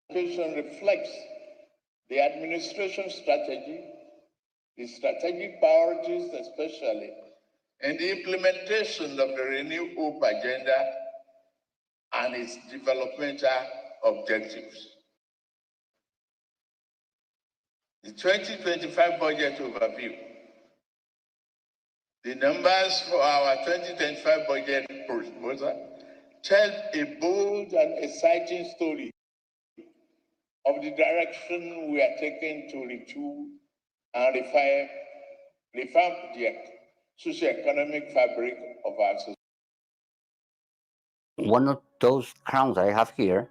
allocation reflects the administration strategy, the strategic priorities especially, and the implementation of the Renew Hope agenda and its developmental objectives. The 2025 budget overview. The numbers for our 2025 budget proposal tell a bold and exciting story of the direction we are taking to retool and reform the socio-economic fabric of our society. One of those crowns I have here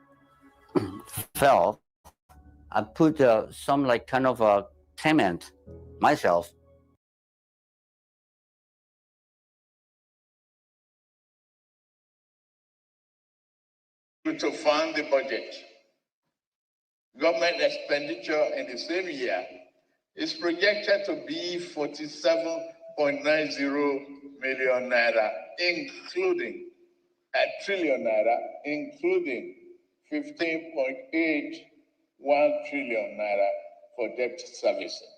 fell. I put some like kind of a cement myself. To fund the budget. Government expenditure in the same year is projected to be 47.90 million naira, including a trillion naira, including 15.81 trillion naira for debt servicing.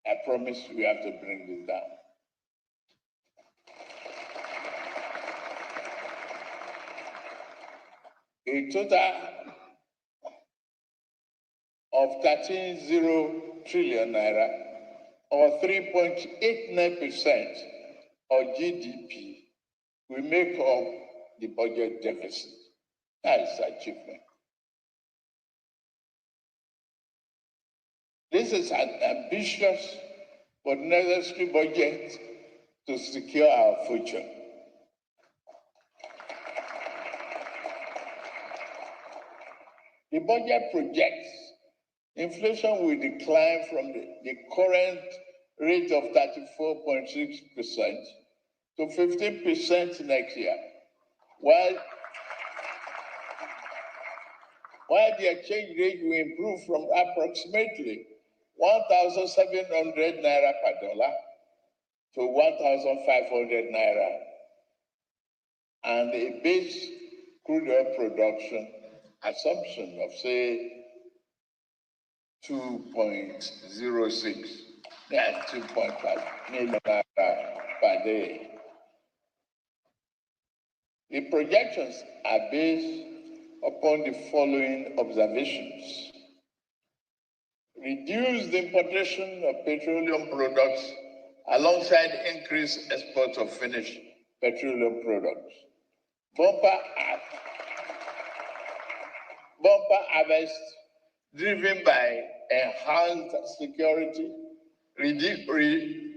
I promise we have to bring this down. A total of 13.0 trillion naira, or 3.89% of GDP, will make up the budget deficit. That is achievement. This is an ambitious but necessary budget to secure our future. The budget projects inflation will decline from the current rate of 34.6% to 15% next year, while the exchange rate will improve from approximately 1,700 naira per dollar to 1,500 naira, and a base crude oil production assumption of, say, 2.06, that's 2.5 million per day. The projections are based upon the following observations. Reduce the importation of petroleum products alongside increased exports of finished petroleum products. Bumper harvest driven by enhanced security, reducing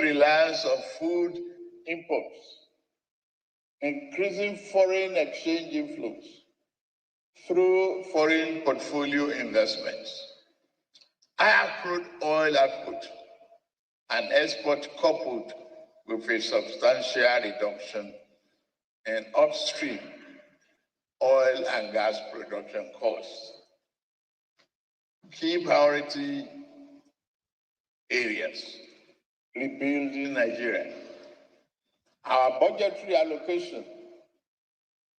reliance on food imports, increasing foreign exchange inflows through foreign portfolio investments, higher crude oil output, and export coupled with a substantial reduction in upstream oil and gas production costs. Key priority areas: rebuilding Nigeria. Our budgetary allocation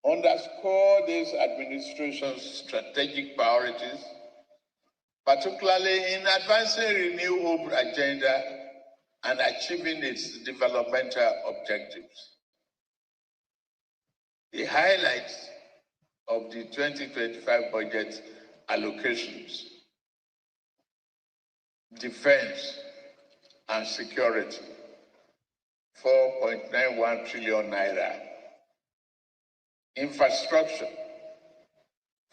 underscore this administration's strategic priorities, particularly in advancing Renew Hope agenda and achieving its developmental objectives. The highlights of the 2025 budget allocations: defense and security, 4.91 trillion naira. Infrastructure,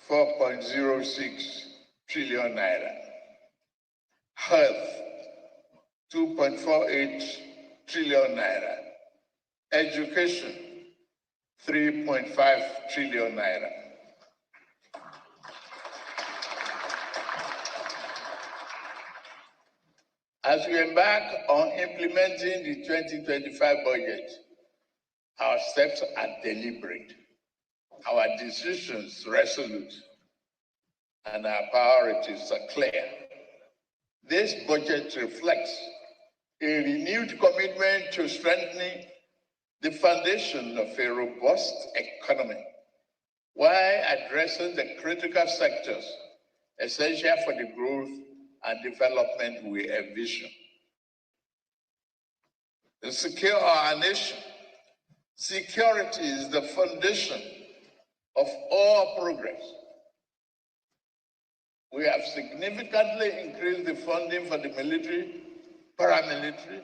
4.06 trillion naira. Health, 2.48 trillion naira. Education, 3.5 trillion naira. As we embark on implementing the 2025 budget, our steps are deliberate, our decisions resolute, and our priorities are clear. This budget reflects a renewed commitment to strengthening the foundation of a robust economy while addressing the critical sectors essential for the growth and development we envision. To secure our nation, security is the foundation of all progress. We have significantly increased the funding for the military, paramilitary,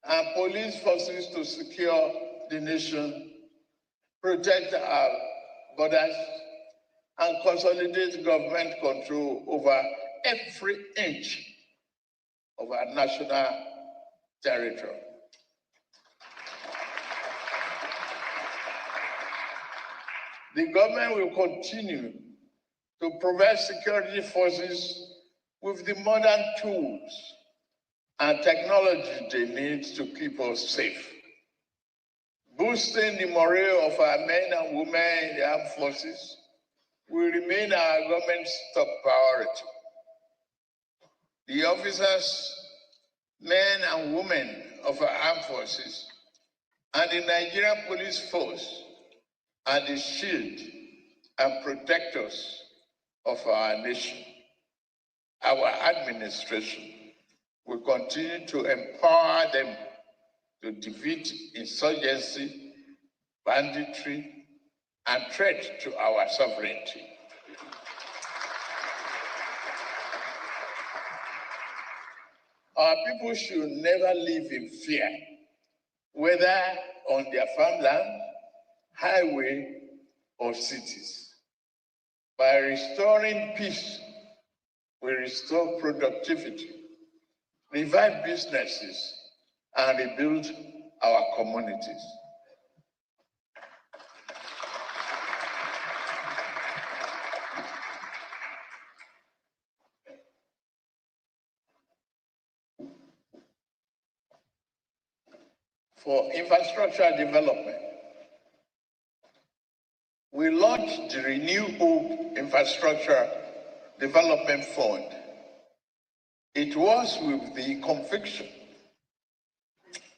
and police forces to secure the nation, protect our borders, and consolidate government control over every inch of our national territory. The government will continue to provide security forces with the modern tools and technology they need to keep us safe. Boosting the morale of our men and women in the armed forces will remain our government's top priority. The officers, men and women of our armed forces and the Nigerian police force are the shield and protectors of our nation. Our administration will continue to empower them to defeat insurgency, banditry, and threat to our sovereignty. Our people should never live in fear, whether on their farmland, highway, or cities. By restoring peace, we restore productivity, revive businesses, and rebuild our communities. For infrastructure development, we launched the Renew Hope Infrastructure Development Fund. It was with the conviction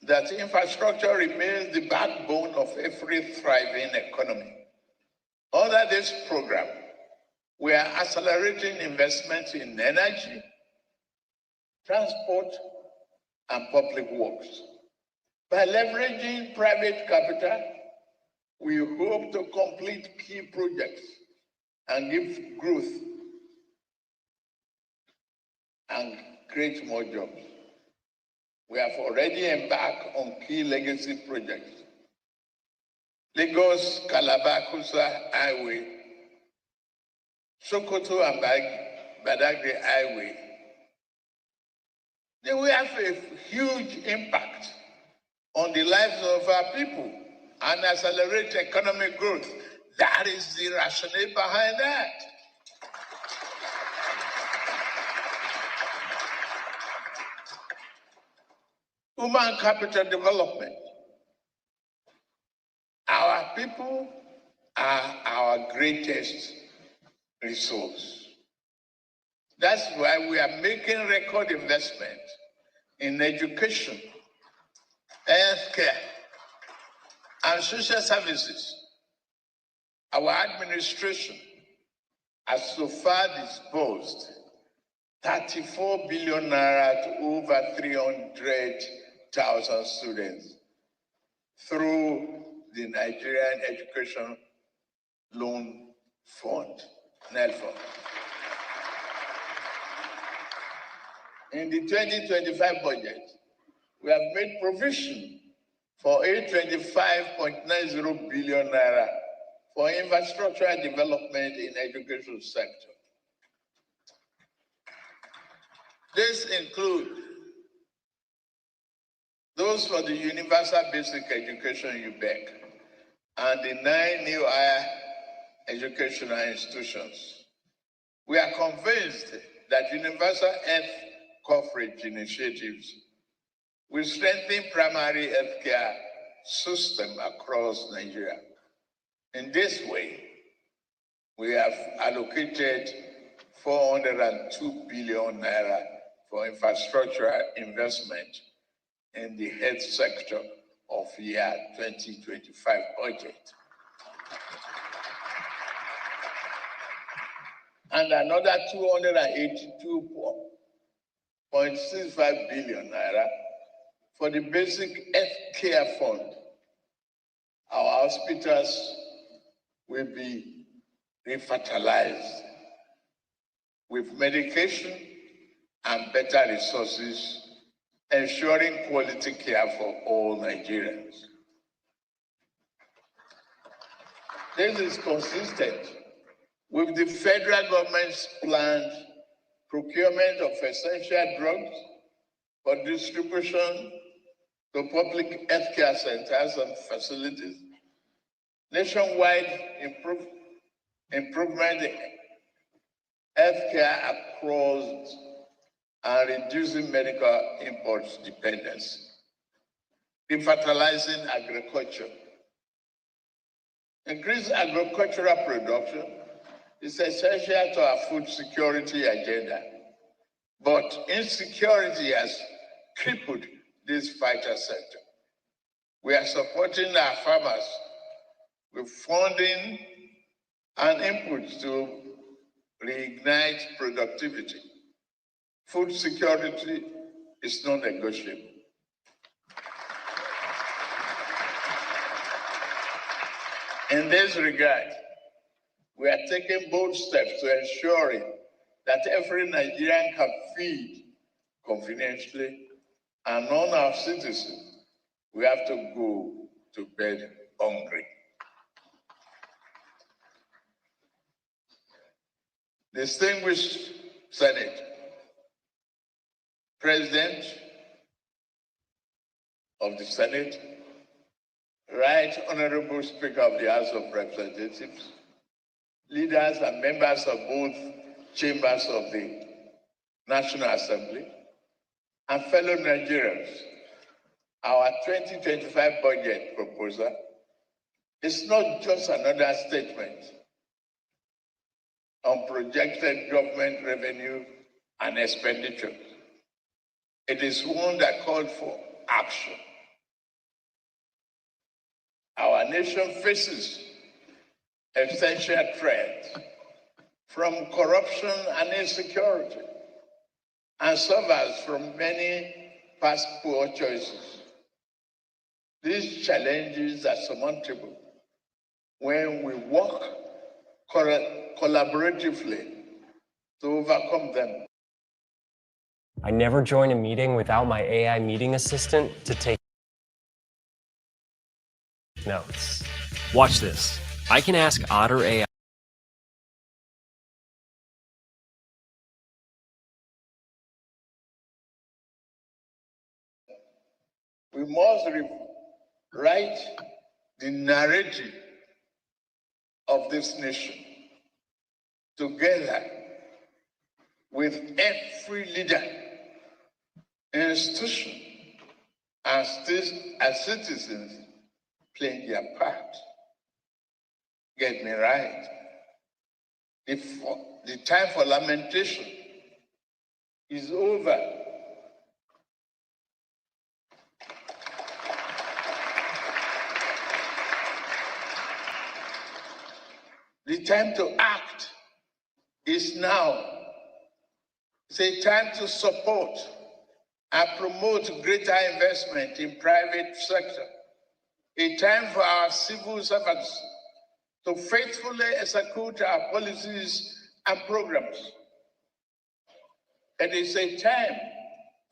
that infrastructure remains the backbone of every thriving economy. Under this program, we are accelerating investment in energy, transport, and public works. By leveraging private capital, we hope to complete key projects and give growth and create more jobs. We have already embarked on key legacy projects. Lagos Calabar-Kusa Highway, Sokoto and Badagry Highway. They will have a huge impact on the lives of our people and accelerate economic growth. That is the rationale behind that. Human capital development. Our people are our greatest resource. That's why we are making record investment in education, healthcare, and social services. Our administration has so far disbursed 34 billion naira to over 300,000 students through the Nigerian Education Loan Fund, NELFund. In the 2025 budget, we have made provision for 825.90 billion naira for infrastructure development in the education sector. This includes those for the Universal Basic Education UBEC and the 9 new higher educational institutions. We are convinced that universal health coverage initiatives will strengthen primary healthcare system across Nigeria. In this way, we have allocated 402 billion naira for infrastructure investment in the health sector of year 2025 budget. and another 282.65 billion naira for the basic health care fund. Our hospitals will be revitalized with medication and better resources, ensuring quality care for all Nigerians. This is consistent with the federal government's planned procurement of essential drugs for distribution to public healthcare centers and facilities, nationwide improvement in healthcare across and reducing medical imports dependency, revitalizing agriculture. Increased agricultural production is essential to our food security agenda, but insecurity has crippled this vital sector. We are supporting our farmers with funding and inputs to reignite productivity. Food security is non-negotiable. In this regard, we are taking bold steps to ensuring that every Nigerian can feed conveniently, and none of our citizens will have to go to bed hungry. Distinguished Senate, President of the Senate, Right Honorable Speaker of the House of Representatives, leaders and members of both chambers of the National Assembly, and fellow Nigerians, our 2025 budget proposal is not just another statement on projected government revenue and expenditure. It is one that called for action. Our nation faces essential threats from corruption and insecurity, and suffers from many past poor choices. These challenges are surmountable when we work collaboratively to overcome them. I never join a meeting without my AI meeting assistant to take notes. Watch this. I can ask Otter AI. We must rewrite the narrative of this nation together with every leader, institution, and citizens playing their part. Get me right. The time for lamentation is over. The time to act is now. It's a time to support and promote greater investment in private sector. A time for our civil servants to faithfully execute our policies and programs. It is a time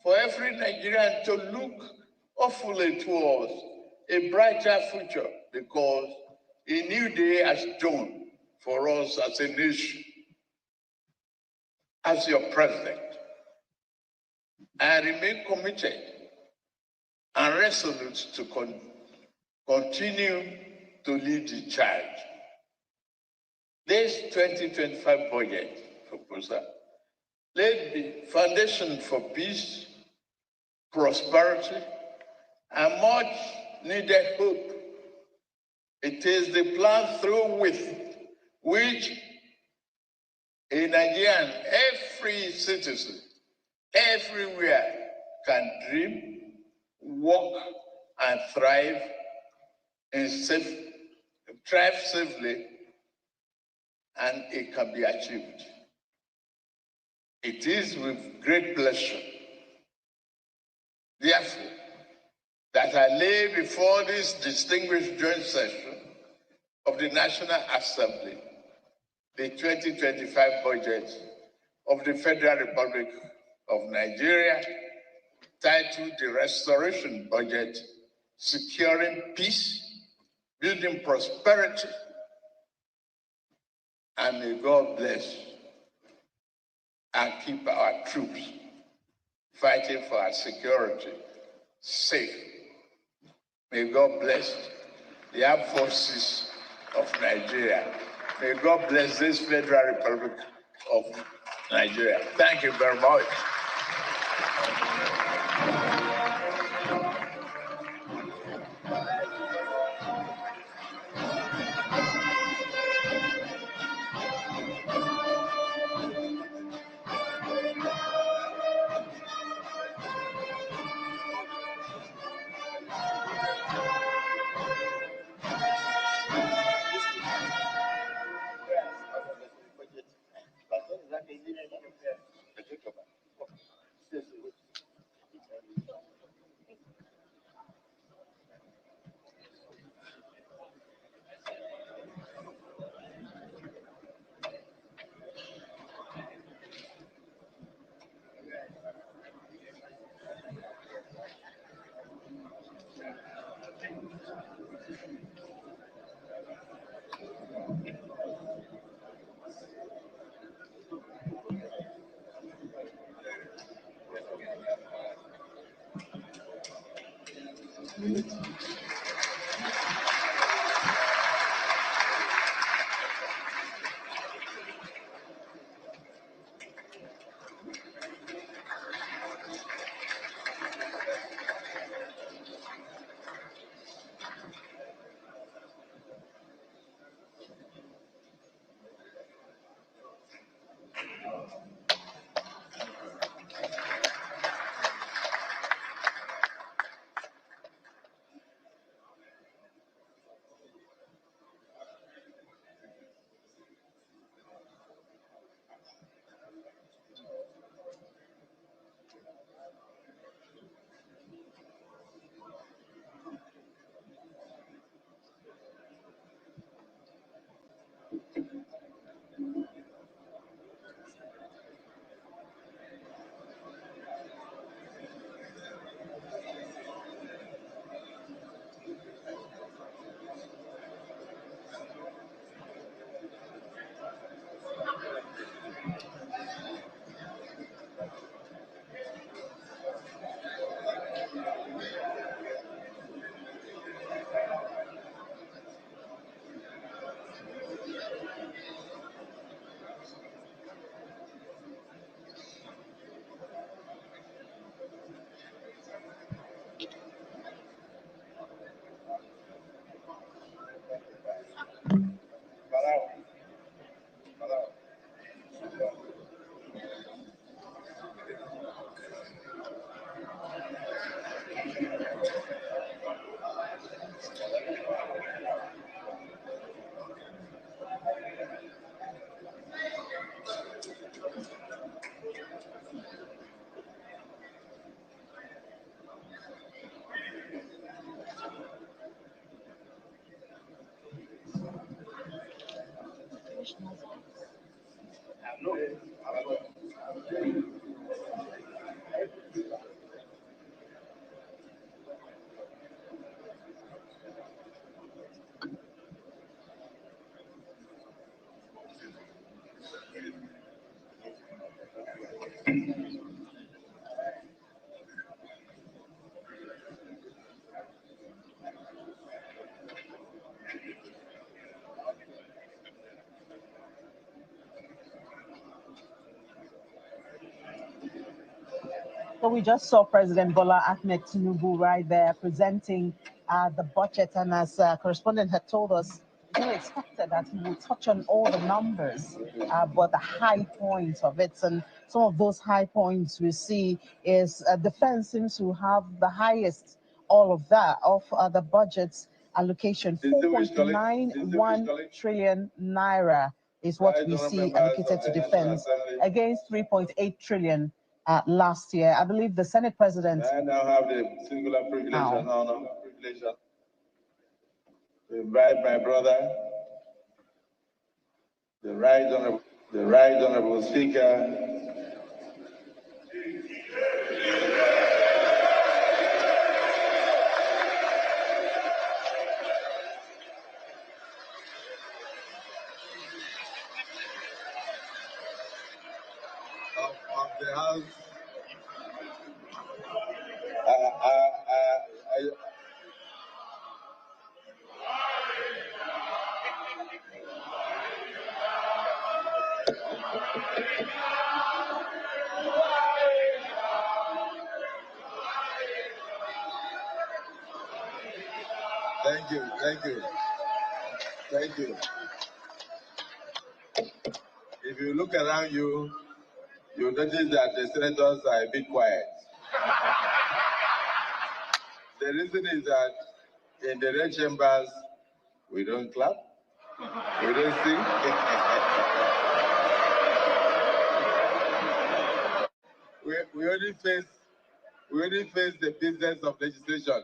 for every Nigerian to look hopefully towards a brighter future, because a new day has dawned for us as a nation. As your president, I remain committed and resolute to continue to lead the charge. This 2025 budget proposal laid the foundation for peace, prosperity, and much needed hope. It is the plan through which a Nigerian, every citizen, everywhere can dream, work, and thrive safely, and it can be achieved. It is with great pleasure, therefore, that I lay before this distinguished joint session of the National Assembly the 2025 budget of the Federal Republic of Nigeria, titled the Restoration Budget, Securing Peace, Building Prosperity, and may God bless and keep our troops fighting for our security safe. May God bless the armed forces of Nigeria. May God bless this Federal Republic of Nigeria. Thank you very much. So we just saw President Bola Ahmed Tinubu right there presenting the budget, and as correspondent had told us, we expected that he would touch on all the numbers, but the high points of it, and some of those high points we see is defense seems to have the highest, all of that, of the budget's allocation, 4.91 trillion naira is what we see allocated to defense against 3.8 trillion last year. I believe the Senate President. I now have the singular privilege and honor to invite my brother, the Right Honorable Speaker, of the House. Thank you. If you look around you, you'll notice that the senators are a bit quiet. The reason is that in the red chambers, we don't clap, we don't sing. we only face the business of legislation,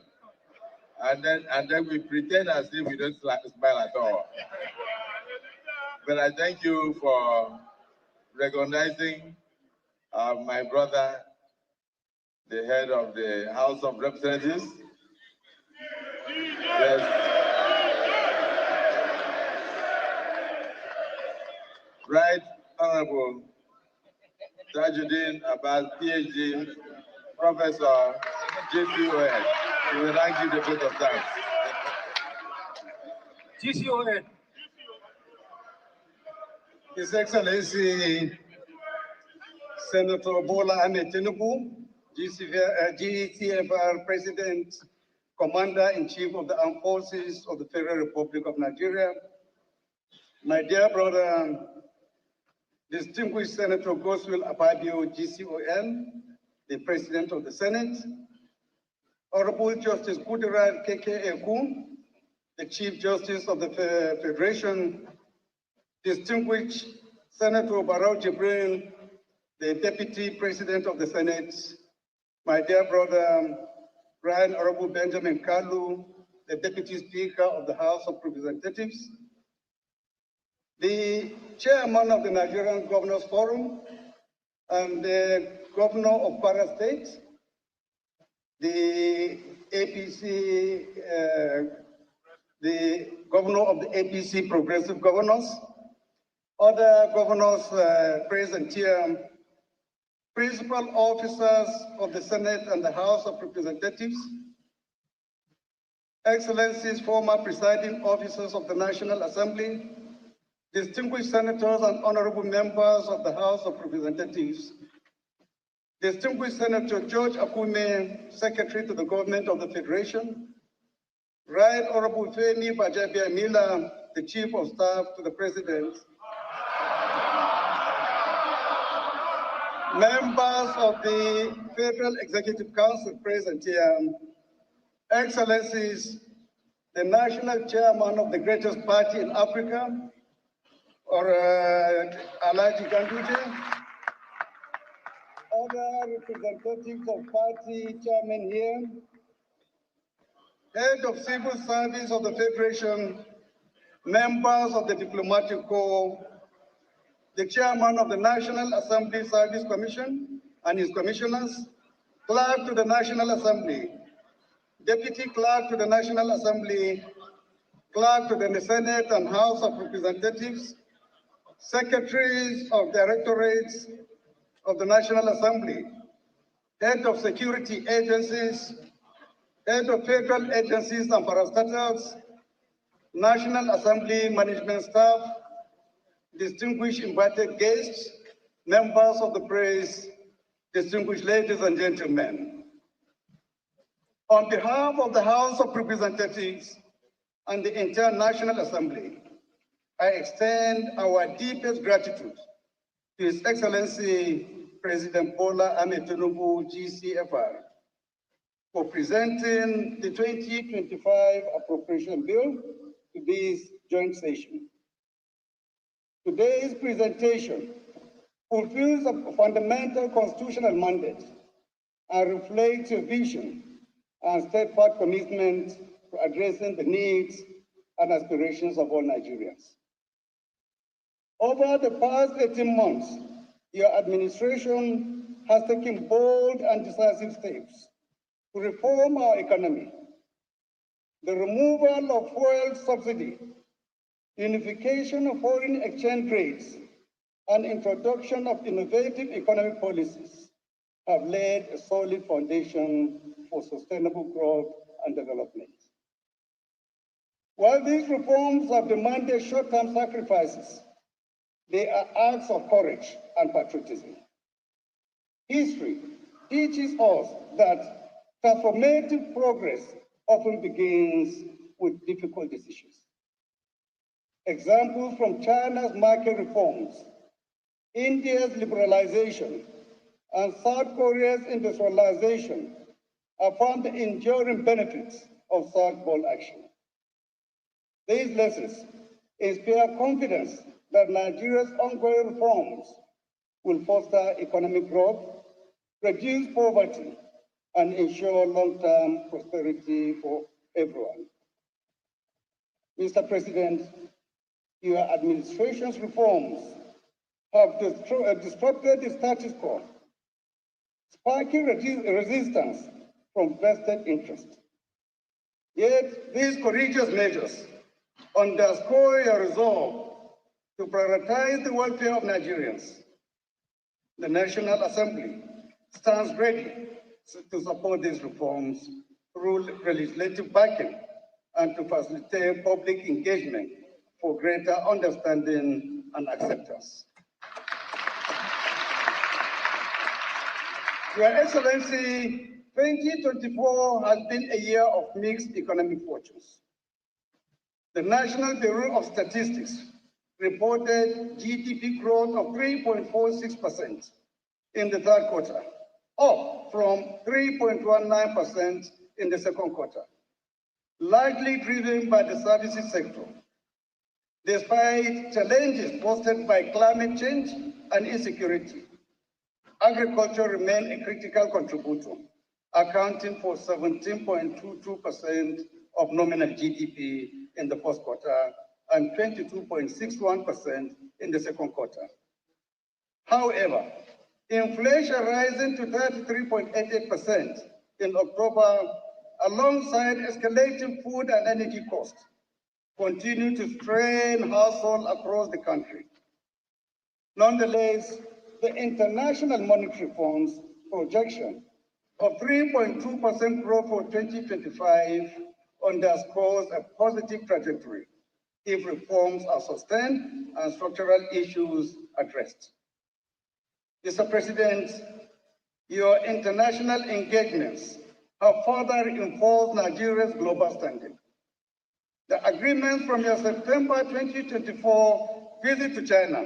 and then we pretend as if we don't smile at all. But I thank you for recognizing my brother, the head of the House of Representatives. Yes. Right Honorable Tajuddin Abbas, PhD, Professor, GCON. We will now give the vote of thanks. GCON. His Excellency Senator Bola Ahmed Tinubu, GCFR President, Commander-in-Chief of the Armed Forces of the Federal Republic of Nigeria, my dear brother, distinguished Senator Goswill Ababio, GCON, the President of the Senate, Honorable Justice Kudirat Keke Eku, the Chief Justice of the Federation, distinguished Senator Barrow Jibril, the Deputy President of the Senate, my dear brother, Right Honorable Benjamin Kalu, the Deputy Speaker of the House of Representatives, the Chairman of the Nigerian Governors Forum, and the Governor of Kwara State, the APC, the Governor of the APC Progressive Governors, other governors present here, principal officers of the Senate and the House of Representatives, Excellencies, former presiding officers of the National Assembly, distinguished senators and honorable members of the House of Representatives, distinguished Senator George Akume, Secretary to the Government of the Federation, Right Honorable Femi Bajabiamila, the Chief of Staff to the President, members of the Federal Executive Council present here, Excellencies, the National Chairman of the greatest party in Africa, or Alaji Ganduje, other representatives of party chairman here, head of civil service of the Federation, members of the diplomatic corps, the chairman of the National Assembly Service Commission and his commissioners, clerk to the National Assembly, deputy clerk to the National Assembly, clerk to the Senate and House of Representatives, secretaries of directorates of the National Assembly, head of security agencies, head of federal agencies and parastatals, National Assembly management staff, distinguished invited guests, members of the press, distinguished ladies and gentlemen. On behalf of the House of Representatives and the entire National Assembly, I extend our deepest gratitude to His Excellency President Bola Ahmed Tinubu, GCFR, for presenting the 2025 appropriation bill to this joint session. Today's presentation fulfills a fundamental constitutional mandate and reflects a vision and steadfast commitment to addressing the needs and aspirations of all Nigerians. Over the past 18 months, your administration has taken bold and decisive steps to reform our economy. The removal of fuel subsidy, unification of foreign exchange rates, and introduction of innovative economic policies have laid a solid foundation for sustainable growth and development. While these reforms have demanded short-term sacrifices, they are acts of courage and patriotism. History teaches us that transformative progress often begins with difficult decisions. Examples from China's market reforms, India's liberalization, and South Korea's industrialization have found the enduring benefits of such bold action. These lessons inspire confidence that Nigeria's ongoing reforms will foster economic growth, reduce poverty, and ensure long-term prosperity for everyone. Mr. President, your administration's reforms have disrupted the status quo, sparking resistance from vested interests. Yet these courageous measures underscore your resolve to prioritize the welfare of Nigerians. The National Assembly stands ready to support these reforms through legislative backing and to facilitate public engagement for greater understanding and acceptance. Your Excellency, 2024 has been a year of mixed economic fortunes. The National Bureau of Statistics reported GDP growth of 3.46% in the third quarter, up from 3.19% in the second quarter, largely driven by the services sector. Despite challenges posed by climate change and insecurity, agriculture remained a critical contributor, accounting for 17.22% of nominal GDP in the first quarter and 22.61% in the second quarter. However, inflation rising to 33.88% in October, alongside escalating food and energy costs, continue to strain households across the country. Nonetheless, the International Monetary Fund's projection of 3.2% growth for 2025 underscores a positive trajectory if reforms are sustained and structural issues addressed. Mr. President, your international engagements have further reinforced Nigeria's global standing. The agreements from your September 2024 visit to China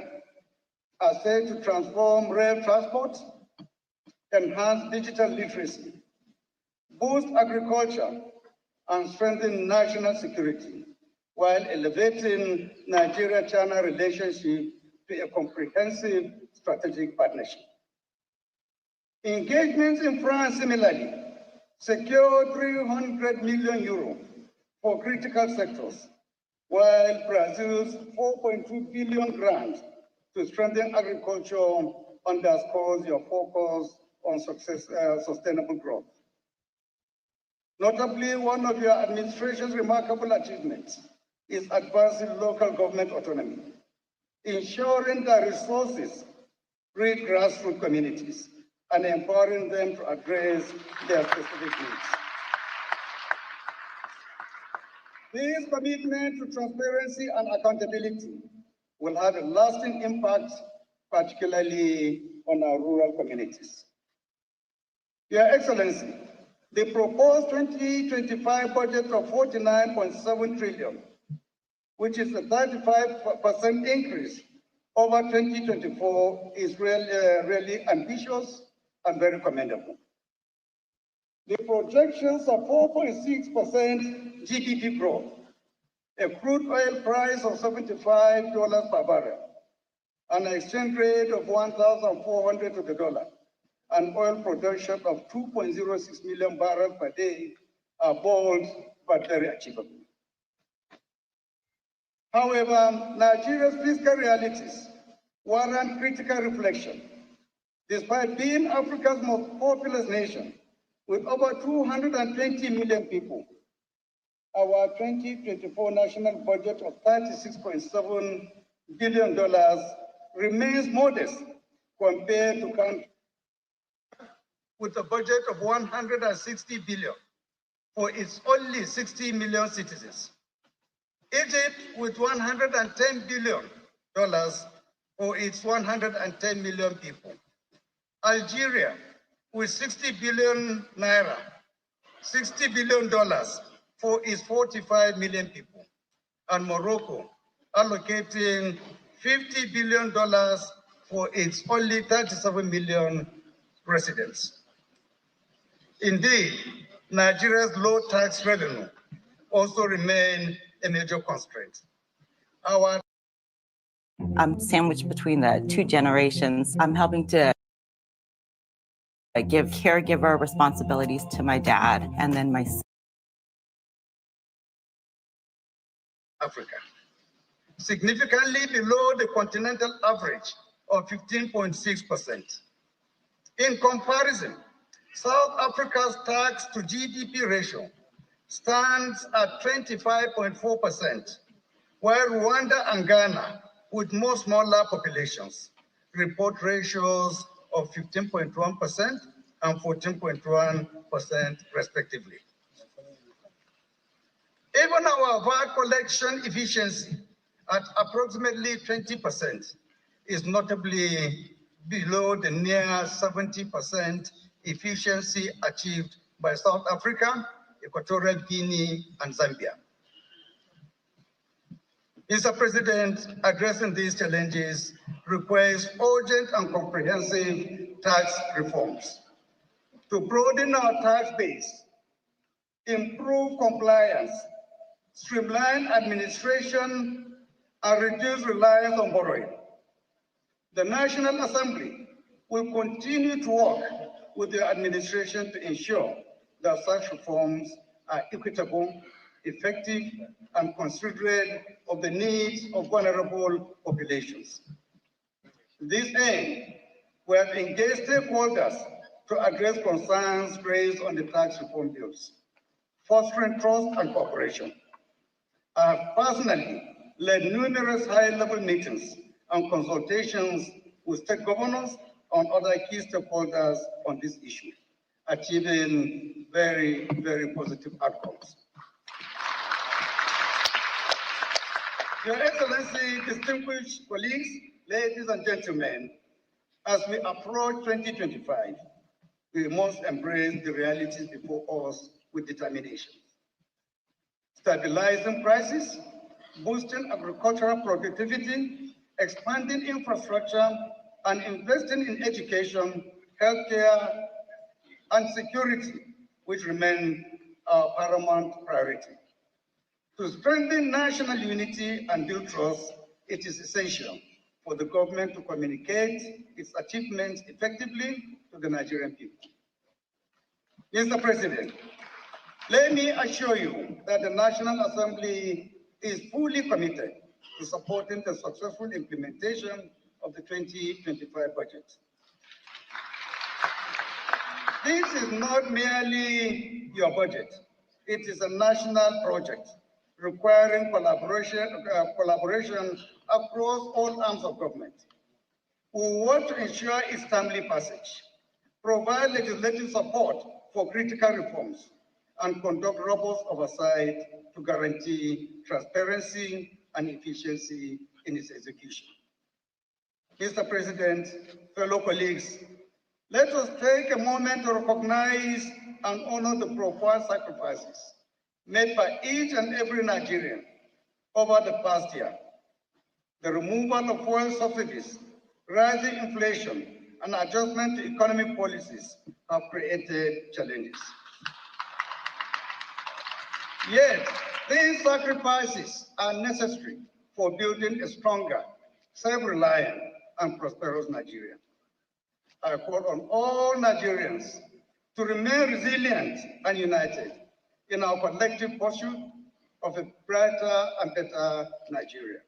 are set to transform rail transport, enhance digital literacy, boost agriculture, and strengthen national security, while elevating Nigeria-China relationship to a comprehensive strategic partnership. Engagements in France similarly secured 300 million euro for critical sectors, while Brazil's 4.2 billion grant to strengthen agriculture underscores your focus on sustainable growth. Notably, one of your administration's remarkable achievements is advancing local government autonomy, ensuring that resources reach grassroots communities and empowering them to address their specific needs. This commitment to transparency and accountability will have a lasting impact, particularly on our rural communities. Your Excellency, the proposed 2025 budget of 49.7 trillion, which is a 35% increase over 2024, is really ambitious and very commendable. The projections of 4.6% GDP growth, a crude oil price of $75 per barrel, an exchange rate of 1,400 to the dollar, and oil production of 2.06 million barrels per day are bold but very achievable. However, Nigeria's fiscal realities warrant critical reflection. Despite being Africa's most populous nation, with over 220 million people, our 2024 national budget of $36.7 billion remains modest compared to countries with a budget of 160 billion for its only 60 million citizens. Egypt with $110 billion for its 110 million people. Algeria with 60 billion naira, $60 billion for its 45 million people. And Morocco allocating $50 billion for its only 37 million residents. Indeed, Nigeria's low tax revenue also remains a major constraint. I'm sandwiched between the two generations. I'm helping to give caregiver responsibilities to my dad and then my son. Africa, significantly below the continental average of 15.6%. In comparison, South Africa's tax to GDP ratio stands at 25.4%, while Rwanda and Ghana, with more smaller populations, report ratios of 15.1% and 14.1% respectively. Even our VAT collection efficiency at approximately 20% is notably below the near 70% efficiency achieved by South Africa, Equatorial Guinea, and Zambia. Mr. President, addressing these challenges requires urgent and comprehensive tax reforms to broaden our tax base, improve compliance, streamline administration, and reduce reliance on borrowing. The National Assembly will continue to work with the administration to ensure that such reforms are equitable, effective, and considerate of the needs of vulnerable populations. To this end, we have engaged stakeholders to address concerns raised on the tax reform bills, fostering trust and cooperation. I have personally led numerous high-level meetings and consultations with state governors and other key stakeholders on this issue, achieving very, very positive outcomes. Your Excellency, distinguished colleagues, ladies and gentlemen, as we approach 2025, we must embrace the realities before us with determination. Stabilizing prices, boosting agricultural productivity, expanding infrastructure, and investing in education, healthcare, and security, which remain our paramount priority. To strengthen national unity and build trust, it is essential for the government to communicate its achievements effectively to the Nigerian people. Mr. President, let me assure you that the National Assembly is fully committed to supporting the successful implementation of the 2025 budget. This is not merely your budget. It is a national project requiring collaboration across all arms of government. We want to ensure its timely passage, provide legislative support for critical reforms, and conduct robust oversight to guarantee transparency and efficiency in its execution. Mr. President, fellow colleagues, let us take a moment to recognize and honor the profound sacrifices made by each and every Nigerian over the past year. The removal of fuel subsidies, rising inflation, and adjustment to economic policies have created challenges. Yet, these sacrifices are necessary for building a stronger, self-reliant, and prosperous Nigeria. I call on all Nigerians to remain resilient and united in our collective pursuit of a brighter and better Nigeria.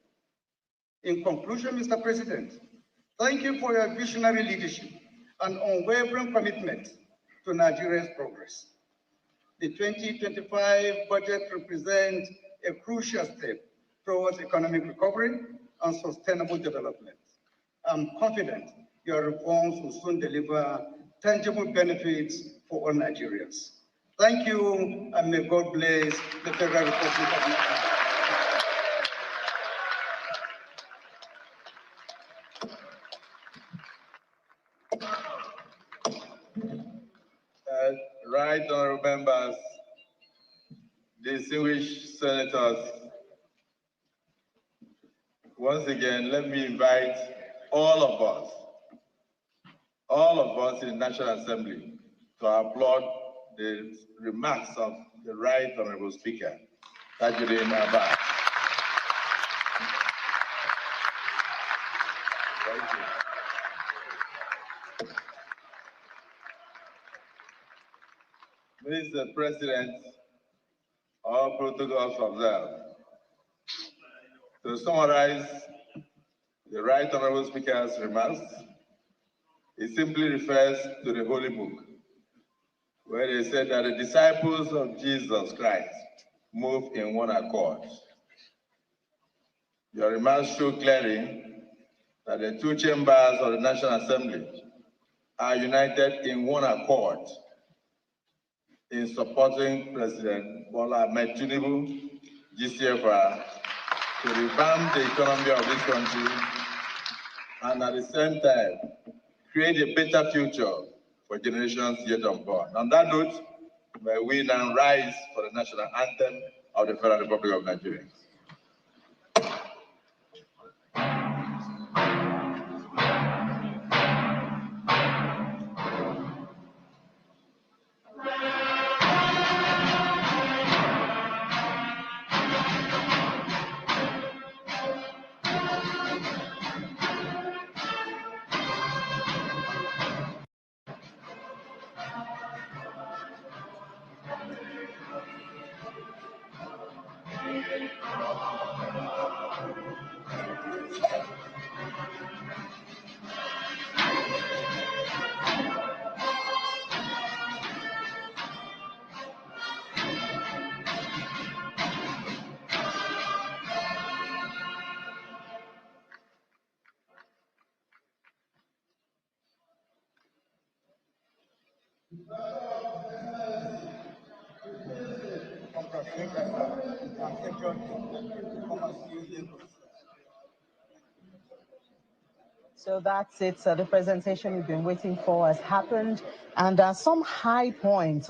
In conclusion, Mr. President, thank you for your visionary leadership and unwavering commitment to Nigeria's progress. The 2025 budget represents a crucial step towards economic recovery and sustainable development. I'm confident your reforms will soon deliver tangible benefits for all Nigerians. Thank you, and may God bless the Federal Republic of Nigeria. Right honorable members, distinguished senators, once again, let me invite all of us in the National Assembly to applaud the remarks of the Right Honorable Speaker, Tajuddin Abbas. Thank you. Mr. President, all protocols observed. To summarize the Right Honorable Speaker's remarks, it simply refers to the Holy Book, where they said that the disciples of Jesus Christ moved in one accord. Your remarks show clearly that the two chambers of the National Assembly are united in one accord in supporting President Bola Ahmed Tinubu, GCFR, to revamp the economy of this country and at the same time create a better future for generations yet unborn. On that note, may we now rise for the national anthem of the Federal Republic of Nigeria. So that's it. The presentation we've been waiting for has happened, and some high points